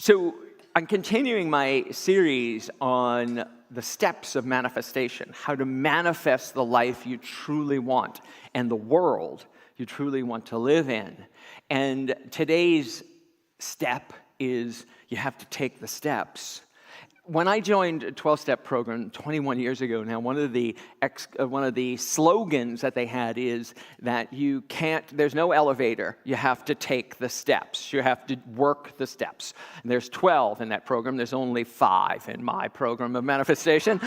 So I'm continuing my series on the steps of manifestation, how to manifest the life you truly want and the world you truly want to live in. And today's step is you have to take the steps. When I joined a 12-step program 21 years ago now, one of the slogans that they had is that there's no elevator, you have to take the steps. You have to work the steps. And there's 12 in that program, there's only 5 in my program of manifestation.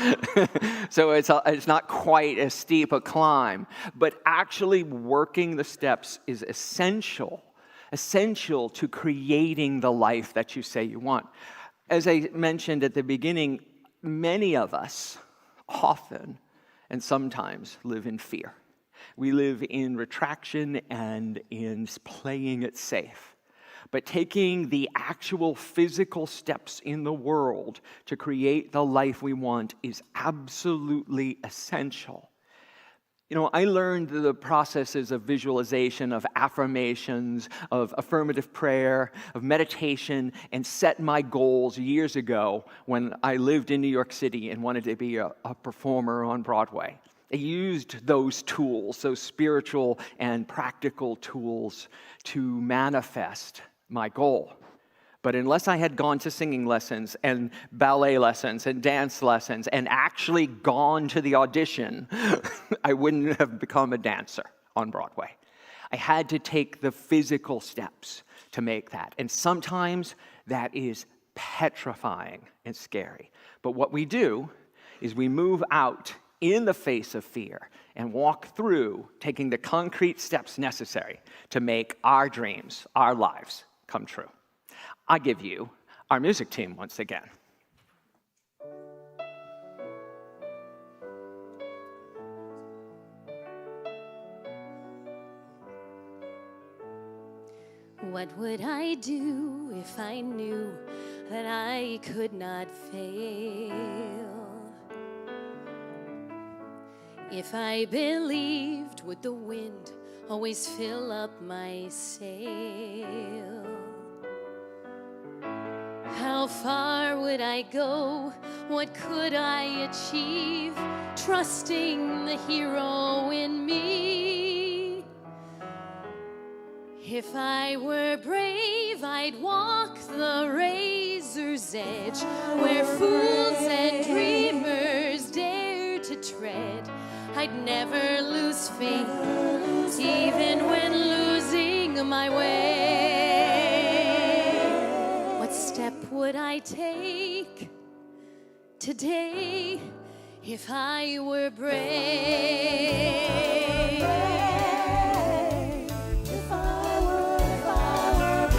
So it's not quite as steep a climb, but actually working the steps is essential to creating the life that you say you want. As I mentioned at the beginning, many of us often and sometimes live in fear. We live in retraction and in playing it safe. But taking the actual physical steps in the world to create the life we want is absolutely essential. You know, I learned the processes of visualization, of affirmations, of affirmative prayer, of meditation, and set my goals years ago when I lived in New York City and wanted to be a performer on Broadway. I used those tools, those spiritual and practical tools, to manifest my goal. But unless I had gone to singing lessons and ballet lessons and dance lessons and actually gone to the audition, I wouldn't have become a dancer on Broadway. I had to take the physical steps to make that. And sometimes that is petrifying and scary. But what we do is we move out in the face of fear and walk through taking the concrete steps necessary to make our dreams, our lives, come true. I give you our music team once again. What would I do if I knew that I could not fail? If I believed, would the wind always fill up my sail? How far would I go? What could I achieve? Trusting the hero in me. If I were brave, I'd walk the razor's edge, where fools and dreamers dare to tread. I'd never lose faith, even when losing my way. What step would I take today if I were brave? If I were brave.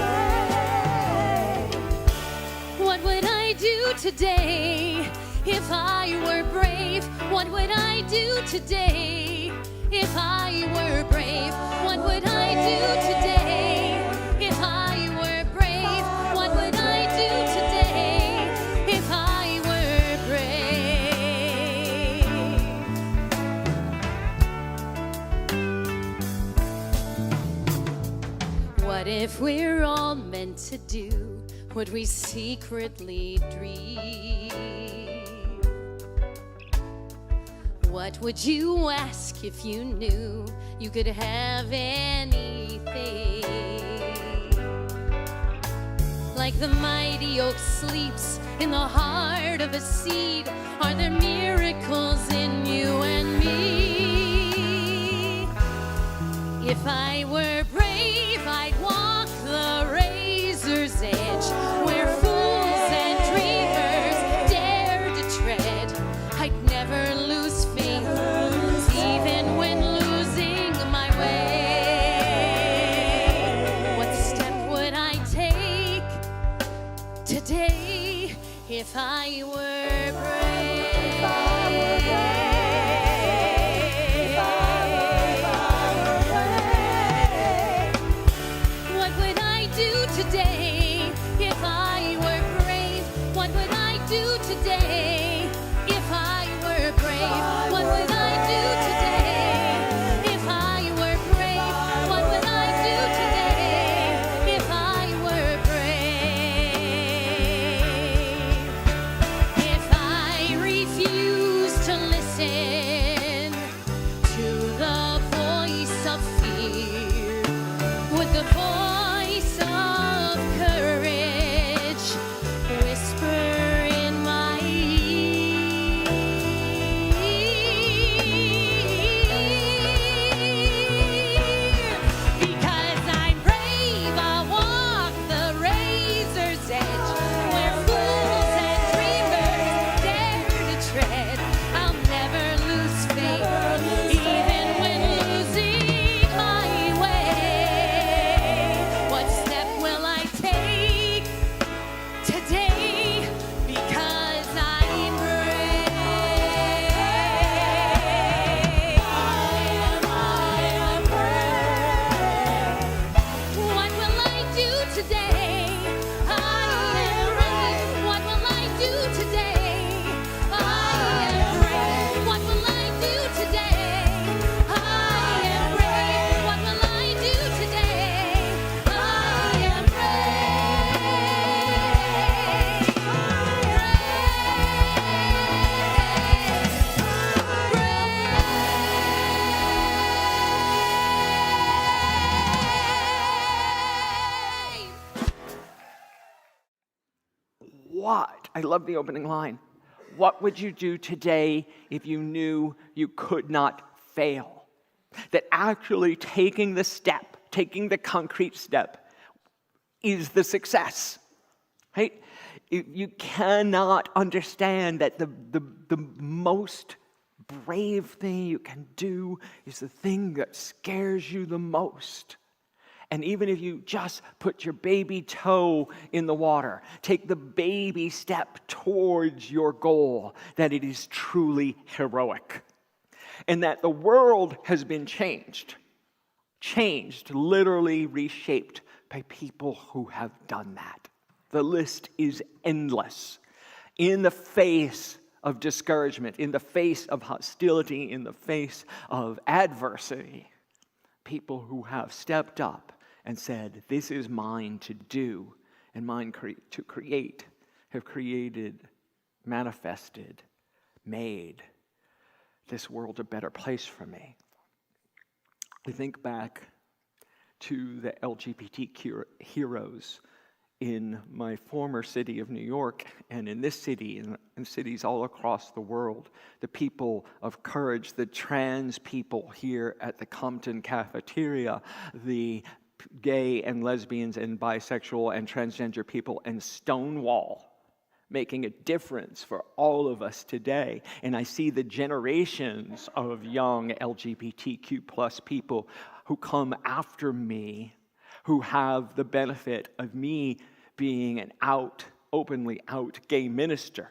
What would I do today if I were brave? What would I do today if I were brave? What would I do today if I were brave? What would I do today if I were brave? What if we're all meant to do what we secretly dream? What would you ask if you knew you could have anything? Like the mighty oak sleeps in the heart of a seed, are there miracles in you and me? If I were brave, I'd walk the razor's edge, where fools and dreamers dare to tread. I'd never lose faith, even when losing my way. What step would I take today if I were brave? What would I do today if I were brave? What would I do today if I were brave? What would I do today if I were brave? What would I do today if I were brave? today because I'm brave. I am brave. What will I do today? I am brave. What will I do today? I am brave. What will I do today? I am brave. What will I do today? I am brave. What? I love the opening line. What would you do today if you knew you could not fail? That actually taking the step, taking the concrete step, is the success, right? You cannot understand that the most brave thing you can do is the thing that scares you the most. And even if you just put your baby toe in the water, take the baby step towards your goal, that it is truly heroic. And that the world has been changed, literally reshaped by people who have done that. The list is endless. In the face of discouragement, in the face of hostility, in the face of adversity, people who have stepped up and said, this is mine to do and mine to create, have created, manifested, made this world a better place for me. I think back to the LGBT heroes in my former city of New York, and in this city, and cities all across the world, the people of courage, the trans people here at the Compton cafeteria, the gay and lesbians and bisexual and transgender people in Stonewall, making a difference for all of us today. And I see the generations of young LGBTQ plus people who come after me, who have the benefit of me being an openly out gay minister,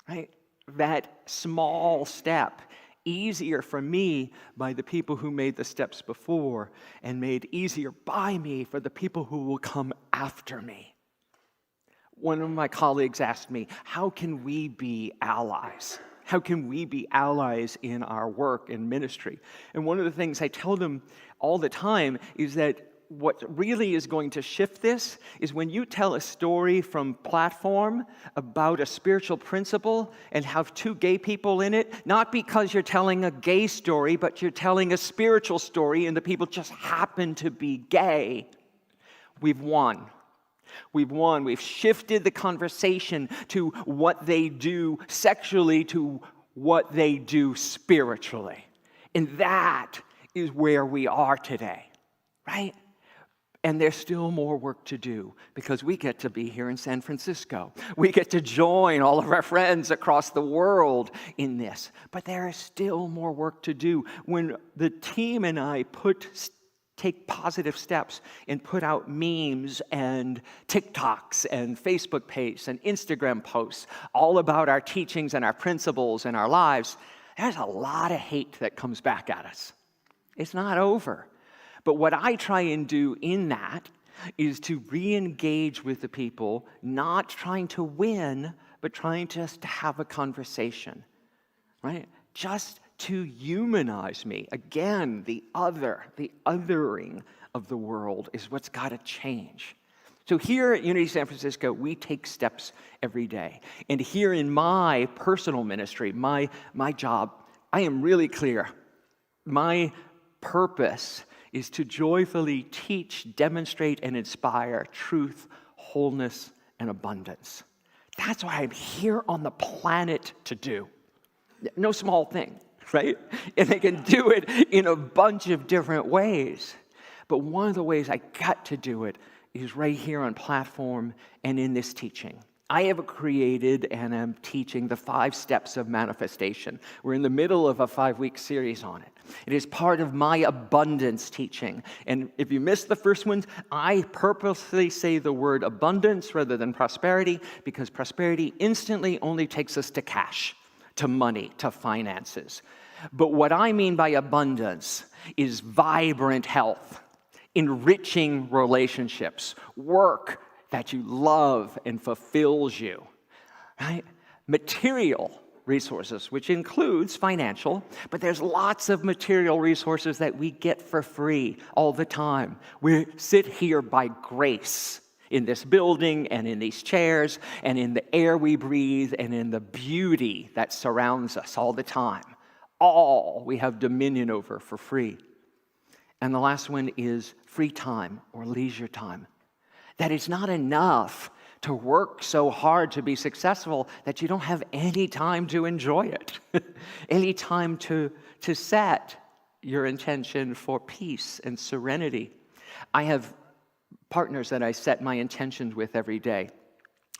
right? That small step, easier for me by the people who made the steps before, and made easier by me for the people who will come after me. One of my colleagues asked me, how can we be allies? How can we be allies in our work and ministry? And one of the things I tell them all the time is that what really is going to shift this is when you tell a story from platform about a spiritual principle and have two gay people in it, not because you're telling a gay story, but you're telling a spiritual story and the people just happen to be gay, we've won. We've won. We've shifted the conversation to what they do sexually to what they do spiritually. And that is where we are today, right? And there's still more work to do because we get to be here in San Francisco. We get to join all of our friends across the world in this. But there is still more work to do. When the team and I take positive steps and put out memes and TikToks and Facebook pages and Instagram posts all about our teachings and our principles and our lives, there's a lot of hate that comes back at us. It's not over. But what I try and do in that is to re-engage with the people, not trying to win, but trying just to have a conversation, right? Just to humanize me. Again, the othering of the world is what's got to change. So here at Unity San Francisco, we take steps every day. And here in my personal ministry, my job, I am really clear. My purpose is to joyfully teach, demonstrate, and inspire truth, wholeness, and abundance. That's what I'm here on the planet to do. No small thing, right? And I can do it in a bunch of different ways. But one of the ways I got to do it is right here on platform and in this teaching. I have created and am teaching the 5 steps of manifestation. We're in the middle of a 5-week series on it. It is part of my abundance teaching. And if you missed the first one, I purposely say the word abundance rather than prosperity, because prosperity instantly only takes us to cash, to money, to finances. But what I mean by abundance is vibrant health, enriching relationships, work that you love and fulfills you, right? Material resources, which includes financial, but there's lots of material resources that we get for free all the time. We sit here by grace in this building and in these chairs and in the air we breathe and in the beauty that surrounds us all the time. All we have dominion over for free. And the last one is free time or leisure time. That it's not enough to work so hard to be successful that you don't have any time to enjoy it, any time to set your intention for peace and serenity. I have partners that I set my intentions with every day.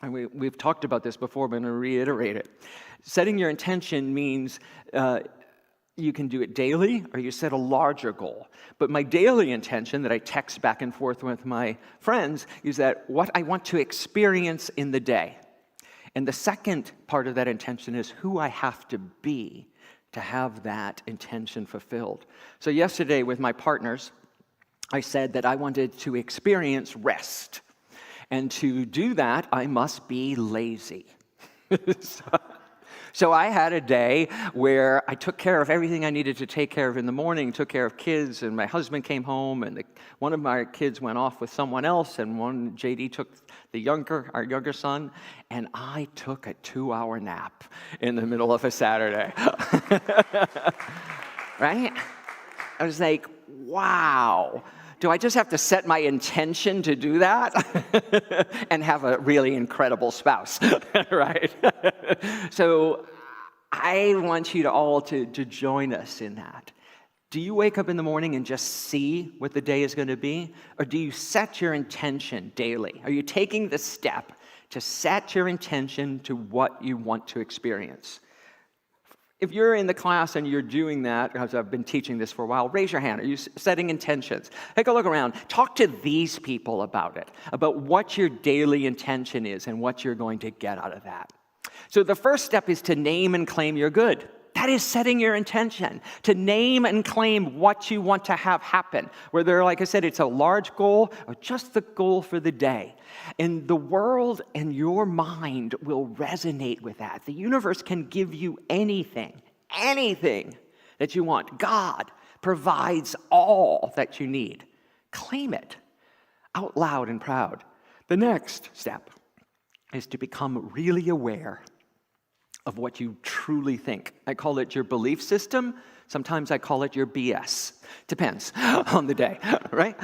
And we've talked about this before, but I'm going to reiterate it. Setting your intention means you can do it daily or you set a larger goal. But my daily intention that I text back and forth with my friends is that what I want to experience in the day. And the second part of that intention is who I have to be to have that intention fulfilled. So yesterday with my partners, I said that I wanted to experience rest. And to do that, I must be lazy. So I had a day where I took care of everything I needed to take care of in the morning, took care of kids, and my husband came home, and one of my kids went off with someone else, and JD took our younger son, and I took a 2-hour nap in the middle of a Saturday. Right? I was like, wow. Do I just have to set my intention to do that? And have a really incredible spouse, right? So I want you to all to join us in that. Do you wake up in the morning and just see what the day is going to be? Or do you set your intention daily? Are you taking the step to set your intention to what you want to experience? If you're in the class and you're doing that, because I've been teaching this for a while, raise your hand. Are you setting intentions? Take a look around. Talk to these people about it, about what your daily intention is and what you're going to get out of that. So the first step is to name and claim your good. That is setting your intention, to name and claim what you want to have happen. Whether, like I said, it's a large goal or just the goal for the day. And the world and your mind will resonate with that. The universe can give you anything that you want. God provides all that you need. Claim it out loud and proud. The next step is to become really aware of what you truly think. I call it your belief system. Sometimes I call it your BS. Depends on the day, right?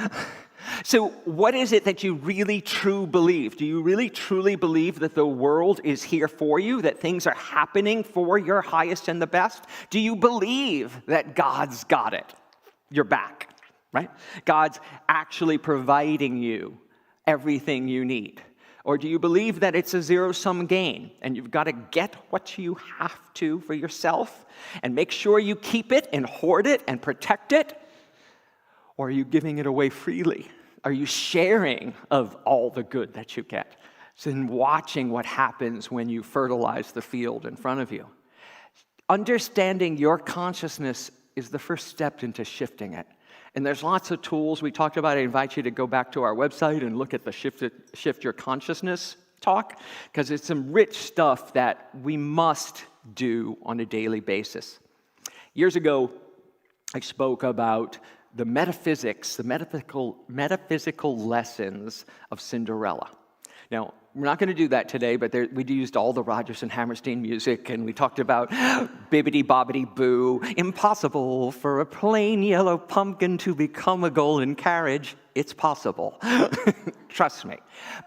So what is it that you really truly believe? Do you really truly believe that the world is here for you, that things are happening for your highest and the best? Do you believe that God's got it? Your back, right? God's actually providing you everything you need. Or do you believe that it's a zero-sum game and you've got to get what you have to for yourself and make sure you keep it and hoard it and protect it? Or are you giving it away freely? Are you sharing of all the good that you get? So in watching what happens when you fertilize the field in front of you. Understanding your consciousness is the first step into shifting it. And there's lots of tools we talked about. I invite you to go back to our website and look at the Shift Your Consciousness talk, because it's some rich stuff that we must do on a daily basis. Years ago, I spoke about the metaphysical lessons of Cinderella. Now, we're not going to do that today, but we used all the Rodgers and Hammerstein music, and we talked about bibbidi bobbidi boo, impossible for a plain yellow pumpkin to become a golden carriage. It's possible. Trust me.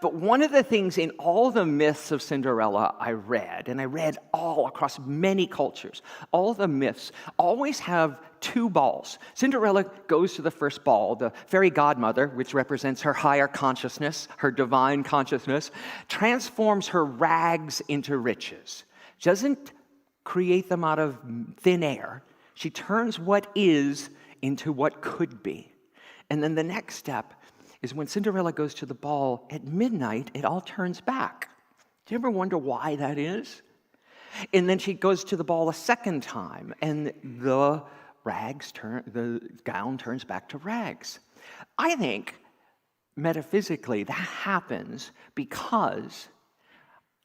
But one of the things in all the myths of Cinderella I read, and I read all across many cultures, all the myths always have two balls. Cinderella goes to the first ball. The fairy godmother, which represents her higher consciousness, her divine consciousness, transforms her rags into riches. She doesn't create them out of thin air. She turns what is into what could be. And then the next step is when Cinderella goes to the ball at midnight, it all turns back. Do you ever wonder why that is? And then she goes to the ball a second time, and the gown turns back to rags. I think, metaphysically, that happens because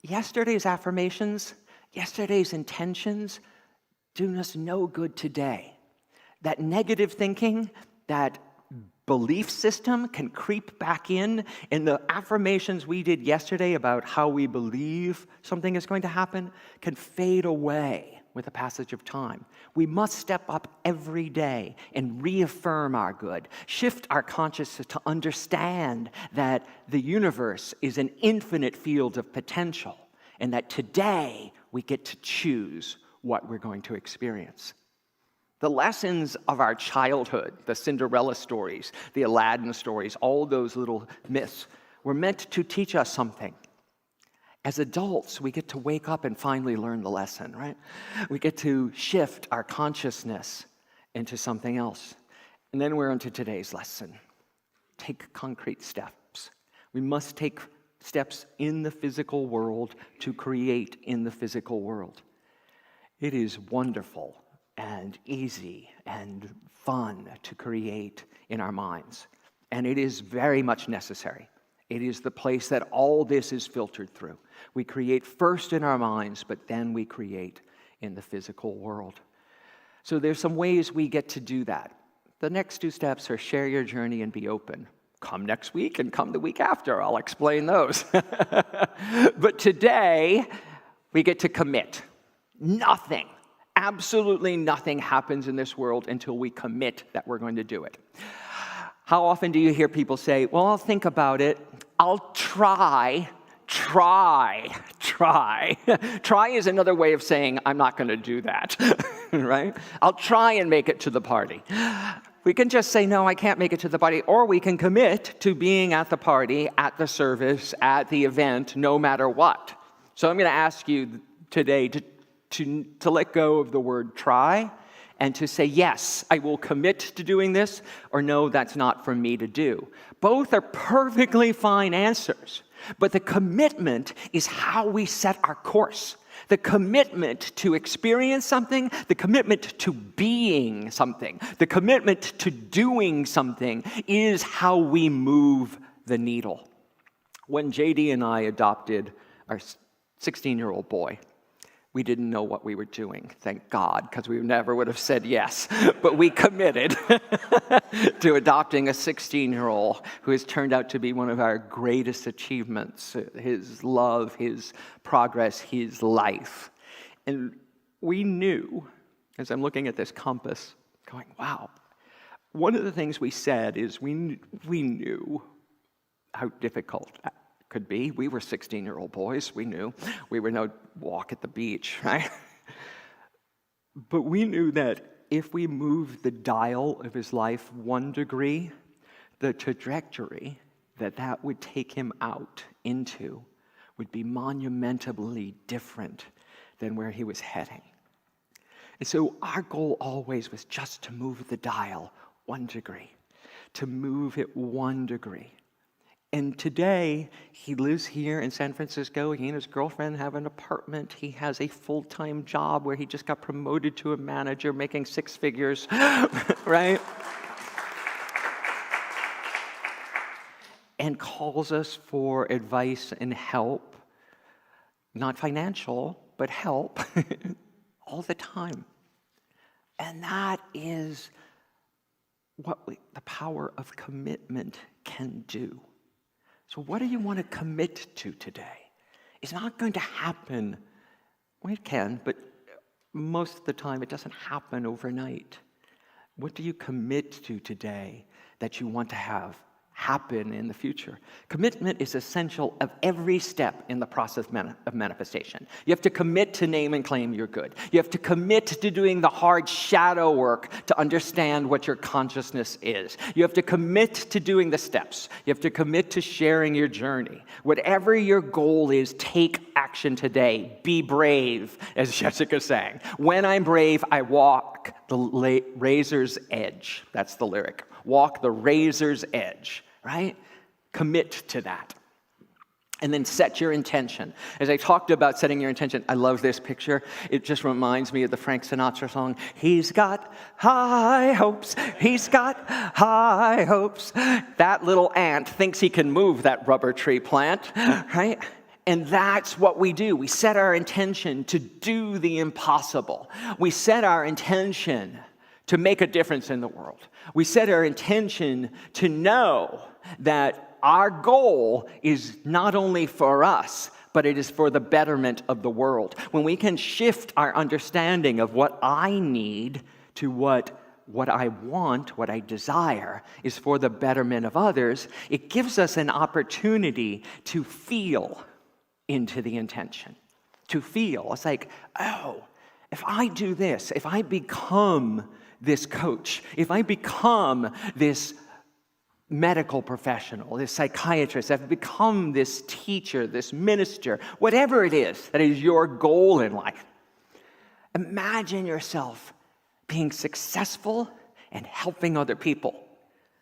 yesterday's affirmations, yesterday's intentions do us no good today. That negative thinking, that belief system can creep back in, and the affirmations we did yesterday about how we believe something is going to happen can fade away with the passage of time. We must step up every day and reaffirm our good, shift our consciousness to understand that the universe is an infinite field of potential, and that today we get to choose what we're going to experience. The lessons of our childhood, the Cinderella stories, the Aladdin stories, all those little myths, were meant to teach us something. As adults, we get to wake up and finally learn the lesson, right? We get to shift our consciousness into something else. And then we're on to today's lesson. Take concrete steps. We must take steps in the physical world to create in the physical world. It is wonderful and easy and fun to create in our minds. And it is very much necessary. It is the place that all this is filtered through. We create first in our minds, but then we create in the physical world. So there's some ways we get to do that. The next two steps are share your journey and be open. Come next week and come the week after. I'll explain those. But today, we get to commit. Nothing, absolutely nothing happens in this world until we commit that we're going to do it. How often do you hear people say, well, I'll think about it. I'll try. Try is another way of saying, I'm not going to do that, right? I'll try and make it to the party. We can just say, no, I can't make it to the party, or we can commit to being at the party, at the service, at the event, no matter what. So I'm going to ask you today to let go of the word try and to say, yes, I will commit to doing this, or no, that's not for me to do. Both are perfectly fine answers, but the commitment is how we set our course. The commitment to experience something, the commitment to being something, the commitment to doing something is how we move the needle. When JD and I adopted our 16-year-old boy, we didn't know what we were doing, thank God, because we never would have said yes. But we committed to adopting a 16-year-old who has turned out to be one of our greatest achievements, his love, his progress, his life. And we knew, as I'm looking at this compass, going, wow, one of the things we said is we knew how difficult could be. We were 16-year-old boys. We knew. We were no walk at the beach, right? But we knew that if we moved the dial of his life 1 degree, the trajectory that would take him out into would be monumentally different than where he was heading. And so our goal always was just to move the dial 1 degree, to move it 1 degree. And today, he lives here in San Francisco. He and his girlfriend have an apartment. He has a full-time job where he just got promoted to a manager, making 6 figures, right? And calls us for advice and help, not financial, but help, all the time. And that is what the power of commitment can do. So what do you want to commit to today? It's not going to happen. Well, it can, but most of the time it doesn't happen overnight. What do you commit to today that you want to have happen in the future. Commitment is essential of every step in the process of manifestation. You have to commit to name and claim you're good. You have to commit to doing the hard shadow work to understand what your consciousness is. You have to commit to doing the steps. You have to commit to sharing your journey. Whatever your goal is, take action today. Be brave, as Jessica sang. When I'm brave, I walk the razor's edge. That's the lyric. Walk the razor's edge, right? Commit to that. And then set your intention. As I talked about setting your intention, I love this picture. It just reminds me of the Frank Sinatra song, "He's got high hopes, he's got high hopes." That little ant thinks he can move that rubber tree plant, right? And that's what we do. We set our intention to do the impossible. We set our intention to make a difference in the world. We set our intention to know that our goal is not only for us, but it is for the betterment of the world. When we can shift our understanding of what I need to what I want, what I desire, is for the betterment of others, it gives us an opportunity to feel into the intention. To feel. It's like, oh, if I do this, if I become this coach, if I become this medical professional, this psychiatrist, I've become this teacher, this minister, whatever it is that is your goal in life, imagine yourself being successful and helping other people.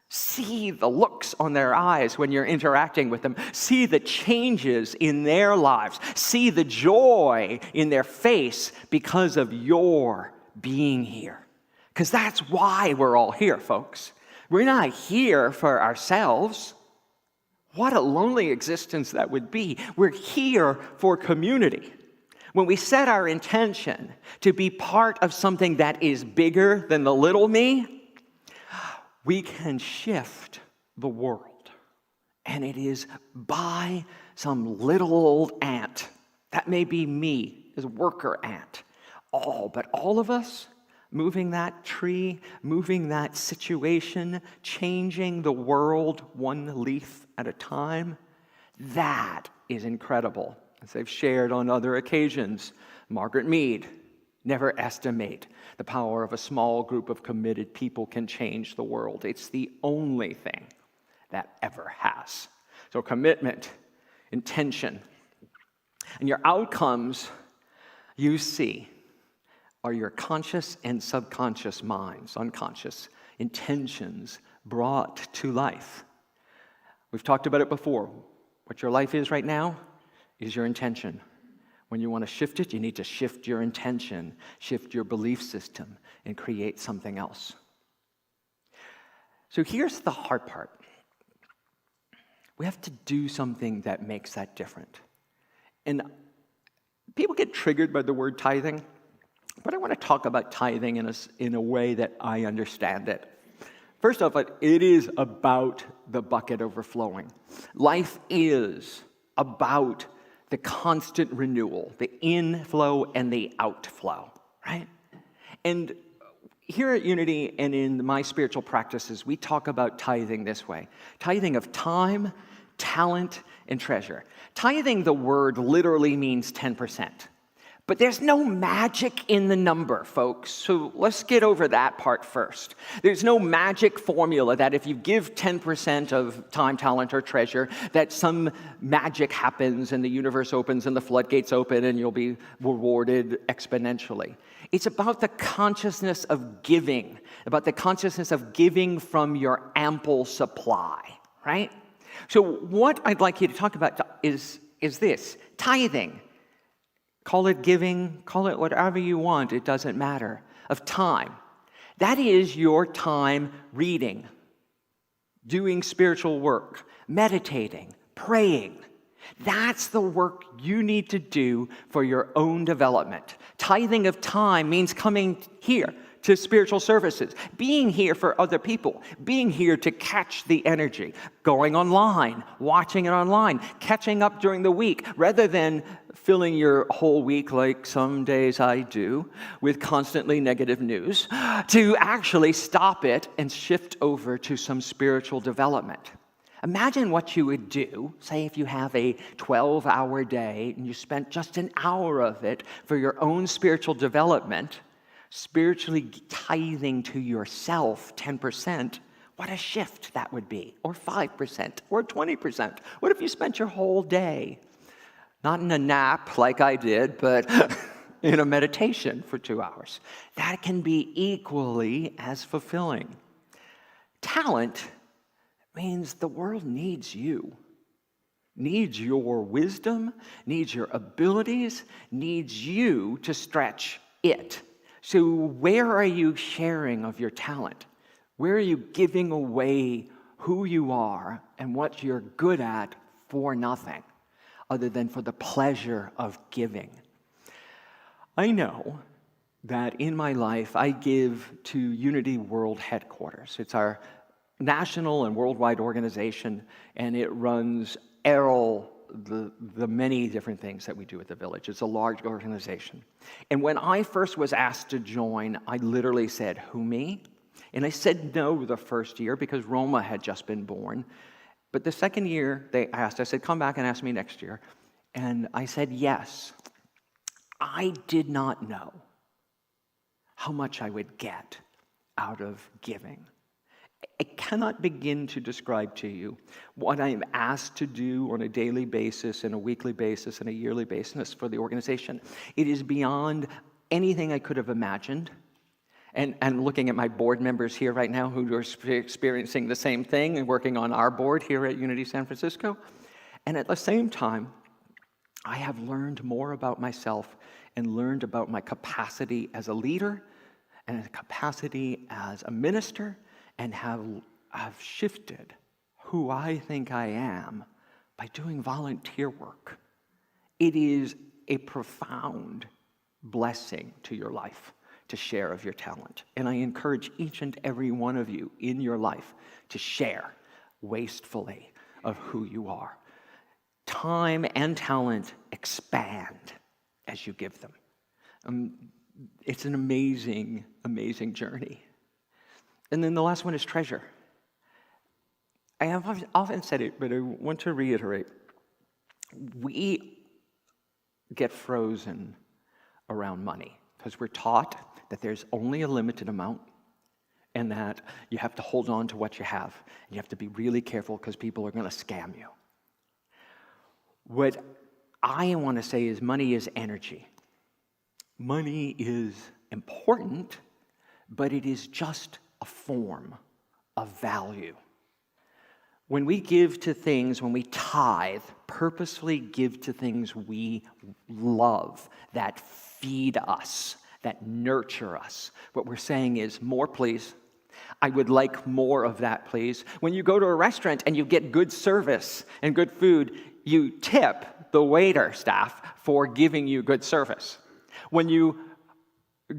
See the looks on their eyes when you're interacting with them. See the changes in their lives. See the joy in their face because of your being here. Because that's why we're all here, folks. We're not here for ourselves. What a lonely existence that would be. We're here for community. When we set our intention to be part of something that is bigger than the little me, we can shift the world. And it is by some little old ant. That may be me, as worker ant. But all of us, moving that tree, moving that situation, changing the world one leaf at a time, that is incredible. As I've shared on other occasions, Margaret Mead, never estimate the power of a small group of committed people can change the world. It's the only thing that ever has. So commitment, intention, and your outcomes you see are your conscious and subconscious minds, unconscious intentions brought to life. We've talked about it before. What your life is right now is your intention. When you want to shift it, you need to shift your intention, shift your belief system, and create something else. So here's the hard part. We have to do something that makes that different. And people get triggered by the word tithing, but I want to talk about tithing in a way that I understand it. First off, it is about the bucket overflowing. Life is about the constant renewal, the inflow and the outflow, right? And here at Unity and in my spiritual practices, we talk about tithing this way. Tithing of time, talent, and treasure. Tithing, the word literally means 10%. But there's no magic in the number, folks. So let's get over that part first. There's no magic formula that if you give 10% of time, talent, or treasure, that some magic happens and the universe opens and the floodgates open and you'll be rewarded exponentially. It's about the consciousness of giving, from your ample supply, right? So what I'd like you to talk about is this, tithing. Call it giving, call it whatever you want, it doesn't matter, of time. That is your time reading, doing spiritual work, meditating, praying. That's the work you need to do for your own development. Tithing of time means coming here to spiritual services, being here for other people, being here to catch the energy, going online, watching it online, catching up during the week, rather than filling your whole week like some days I do with constantly negative news, to actually stop it and shift over to some spiritual development. Imagine what you would do, say if you have a 12-hour day and you spent just an hour of it for your own spiritual development, spiritually tithing to yourself 10%, what a shift that would be, or 5%, or 20%. What if you spent your whole day, not in a nap like I did, but in a meditation for 2 hours? That can be equally as fulfilling. Talent means the world needs you, needs your wisdom, needs your abilities, needs you to stretch it. So where are you sharing of your talent? Where are you giving away who you are and what you're good at for nothing, other than for the pleasure of giving? I know that in my life I give to Unity World Headquarters. It's our national and worldwide organization, and it runs the many different things that we do at the village. It's a large organization. And when I first was asked to join, I literally said, "Who, me?" And I said no the first year because Roma had just been born. But the second year they asked, I said, "Come back and ask me next year." And I said yes. I did not know how much I would get out of giving. I cannot begin to describe to you what I am asked to do on a daily basis, and a weekly basis, and a yearly basis for the organization. It is beyond anything I could have imagined. And I'm looking at my board members here right now who are experiencing the same thing and working on our board here at Unity San Francisco. And at the same time, I have learned more about myself and learned about my capacity as a leader and a capacity as a minister, and have shifted who I think I am by doing volunteer work. It is a profound blessing to your life to share of your talent. And I encourage each and every one of you in your life to share wastefully of who you are. Time and talent expand as you give them. It's an amazing, amazing journey. And then the last one is treasure. I have often said it, but I want to reiterate. We get frozen around money because we're taught that there's only a limited amount and that you have to hold on to what you have. And you have to be really careful because people are going to scam you. What I want to say is money is energy. Money is important, but it is just a form of value. When we give to things, when we tithe, purposefully give to things we love, that feed us, that nurture us, what we're saying is, more please. I would like more of that, please. When you go to a restaurant and you get good service and good food, you tip the waiter staff for giving you good service. When you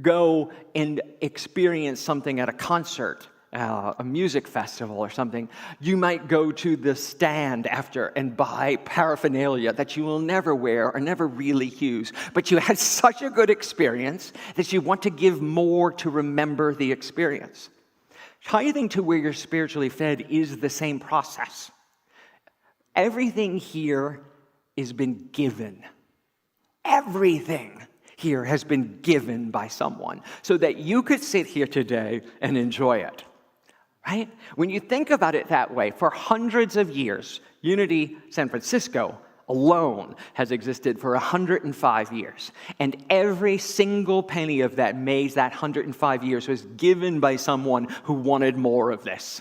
go and experience something at a concert, a music festival or something, you might go to the stand after and buy paraphernalia that you will never wear or never really use, but you had such a good experience that you want to give more to remember the experience. Tithing to where you're spiritually fed is the same process. Everything here has been given. Everything here has been given by someone so that you could sit here today and enjoy it, right? When you think about it that way, for hundreds of years, Unity San Francisco alone has existed for 105 years. And every single penny of that made that 105 years was given by someone who wanted more of this.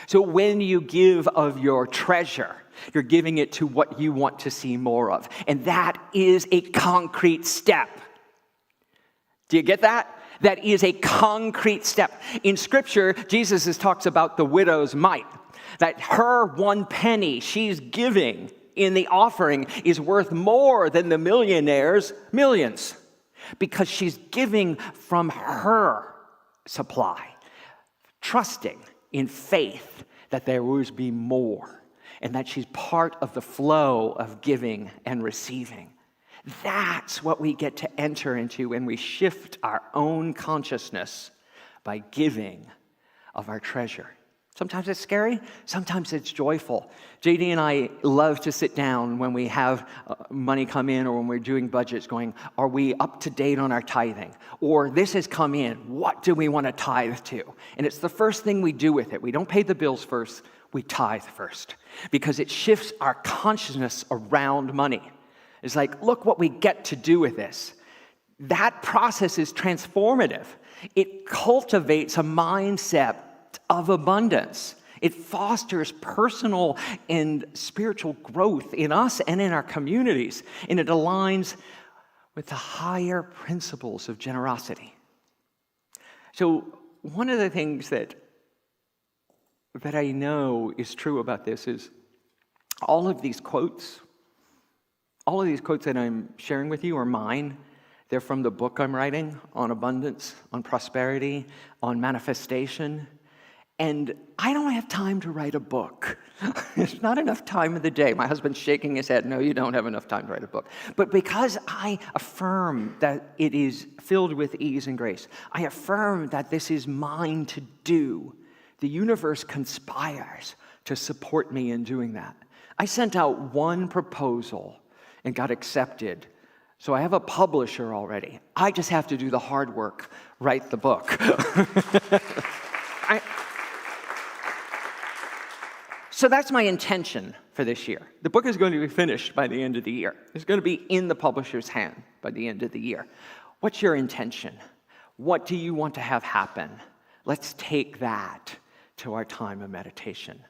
So when you give of your treasure, you're giving it to what you want to see more of. And that is a concrete step. Do you get that? That is a concrete step. In Scripture, Jesus talks about the widow's mite. That her one penny she's giving in the offering is worth more than the millionaire's millions. Because she's giving from her supply, trusting in faith that there will be more. And that she's part of the flow of giving and receiving. That's what we get to enter into when we shift our own consciousness by giving of our treasure Sometimes it's scary, sometimes it's joyful. JD and I love to sit down when we have money come in or when we're doing budgets going, are we up to date on our tithing? Or this has come in, what do we want to tithe to? And it's the first thing we do with it. We don't pay the bills first, we tithe first. Because it shifts our consciousness around money. It's like, look what we get to do with this. That process is transformative. It cultivates a mindset of abundance. It fosters personal and spiritual growth in us and in our communities, and it aligns with the higher principles of generosity. So one of the things that I know is true about this is all of these quotes that I'm sharing with you are mine. They're from the book I'm writing on abundance, on prosperity, on manifestation. And I don't have time to write a book. There's not enough time in the day. My husband's shaking his head. No, you don't have enough time to write a book. But because I affirm that it is filled with ease and grace, I affirm that this is mine to do, the universe conspires to support me in doing that. I sent out one proposal and got accepted. So I have a publisher already. I just have to do the hard work, write the book. So that's my intention for this year. The book is going to be finished by the end of the year. It's going to be in the publisher's hand by the end of the year. What's your intention? What do you want to have happen? Let's take that to our time of meditation.